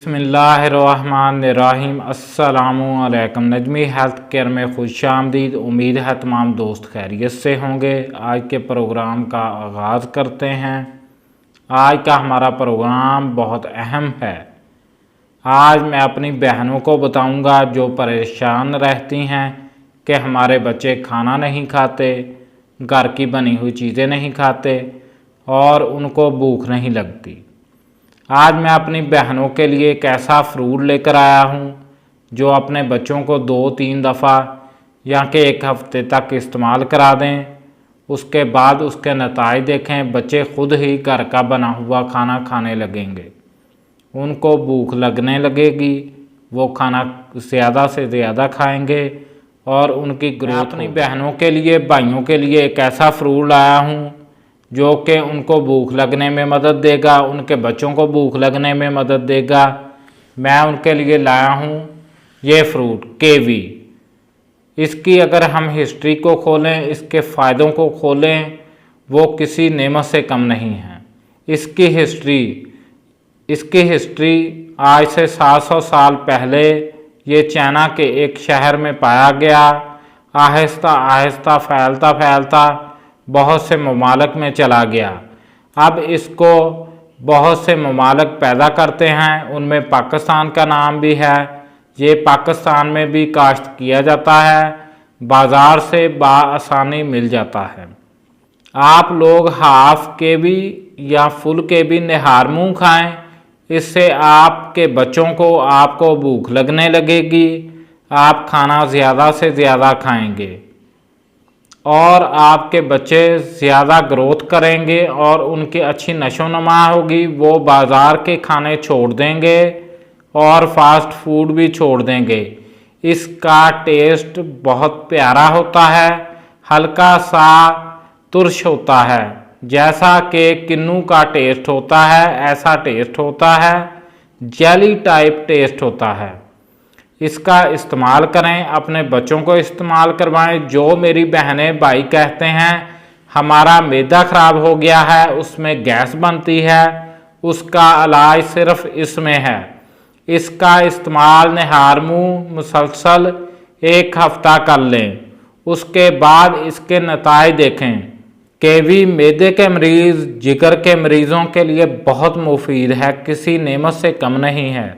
बिस्मिल्लाहिर्रहमानिर्रहीम। अस्सलामुअलैकुम। Najmi health care में खुशामदीद। उम्मीद है तमाम दोस्त खैरियत से होंगे। आज के प्रोग्राम का आगाज़ करते हैं। आज का हमारा प्रोग्राम बहुत अहम है। आज मैं अपनी बहनों को बताऊंगा जो परेशान रहती हैं कि हमारे बच्चे खाना नहीं खाते, घर की बनी हुई चीज़ें नहीं खाते और उनको भूख नहीं लगती। आज मैं अपनी बहनों के लिए एक ऐसा फ्रूट लेकर आया हूँ जो अपने बच्चों को 2-3 दफ़ा या कि 1 हफ़्ते तक इस्तेमाल करा दें। उसके बाद उसके नतीजे देखें, बच्चे खुद ही घर का बना हुआ खाना खाने लगेंगे, उनको भूख लगने लगेगी, वो खाना ज़्यादा से ज़्यादा खाएंगे और उनकी ग्रोथ। अपनी बहनों के लिए, भाइयों के लिए एक ऐसा फ्रूट लाया हूँ जो कि उनको भूख लगने में मदद देगा, उनके बच्चों को भूख लगने में मदद देगा। मैं उनके लिए लाया हूँ ये फ्रूट कीवी। इसकी अगर हम हिस्ट्री को खोलें, इसके फ़ायदों को खोलें, वो किसी नेमत से कम नहीं है। इसकी हिस्ट्री आज से 700 साल पहले ये चाइना के एक शहर में पाया गया। आहिस्ता आहिस्ता फैलता फैलता बहुत से ममालिक में चला गया। अब इसको बहुत से ममालिक पैदा करते हैं, उनमें पाकिस्तान का नाम भी है। ये पाकिस्तान में भी काश्त किया जाता है, बाज़ार से बआसानी मिल जाता है। आप लोग हाफ के भी या फुल के भी निहार मुँह खाएँ, इससे आपके बच्चों को, आपको भूख लगने लगेगी, आप खाना ज़्यादा से ज़्यादा खाएंगे और आपके बच्चे ज़्यादा ग्रोथ करेंगे और उनकी अच्छी नशोनुमा होगी। वो बाज़ार के खाने छोड़ देंगे और फास्ट फूड भी छोड़ देंगे। इसका टेस्ट बहुत प्यारा होता है, हल्का सा तुर्श होता है, जैसा कि किन्नू का टेस्ट होता है ऐसा टेस्ट होता है, जेली टाइप टेस्ट होता है। इसका इस्तेमाल करें, अपने बच्चों को इस्तेमाल करवाएं। जो मेरी बहनें भाई कहते हैं हमारा मैदा ख़राब हो गया है, उसमें गैस बनती है, उसका इलाज सिर्फ इसमें है। इसका इस्तेमाल निहार मुँह मुसलसल 1 हफ़्ता कर लें, उसके बाद इसके नतीजे देखें। कीवी मैदे के मरीज़, जिगर के मरीज़ों के लिए बहुत मुफीद है, किसी नेमत से कम नहीं है।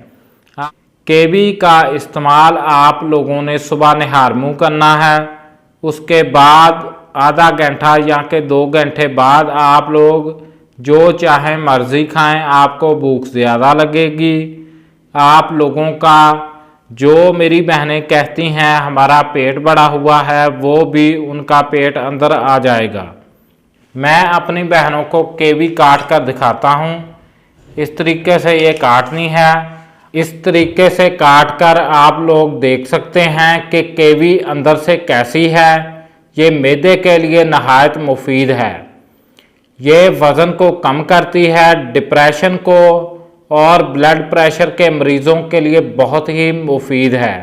कीवी का इस्तेमाल आप लोगों ने सुबह निहार मुँह करना है, उसके बाद आधा घंटा या कि 2 घंटे बाद आप लोग जो चाहें मर्ज़ी खाएं, आपको भूख ज़्यादा लगेगी। आप लोगों का, जो मेरी बहनें कहती हैं हमारा पेट बड़ा हुआ है, वो भी उनका पेट अंदर आ जाएगा। मैं अपनी बहनों को कीवी काट कर दिखाता हूँ। इस तरीके से ये काटनी है। इस तरीके से काट कर आप लोग देख सकते हैं कि कीवी अंदर से कैसी है। ये मैदे के लिए नहायत मुफीद है। ये वज़न को कम करती है, डिप्रेशन को और ब्लड प्रेशर के मरीज़ों के लिए बहुत ही मुफीद है।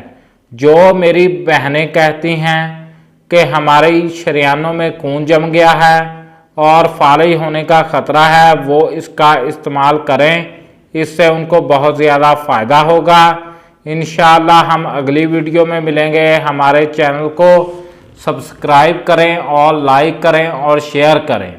जो मेरी बहनें कहती हैं कि हमारी शरीयानों में खून जम गया है और फाली होने का ख़तरा है, वो इसका इस्तेमाल करें, इससे उनको बहुत ज़्यादा फ़ायदा होगा। इंशाअल्लाह हम अगली वीडियो में मिलेंगे। हमारे चैनल को सब्सक्राइब करें और लाइक करें और शेयर करें।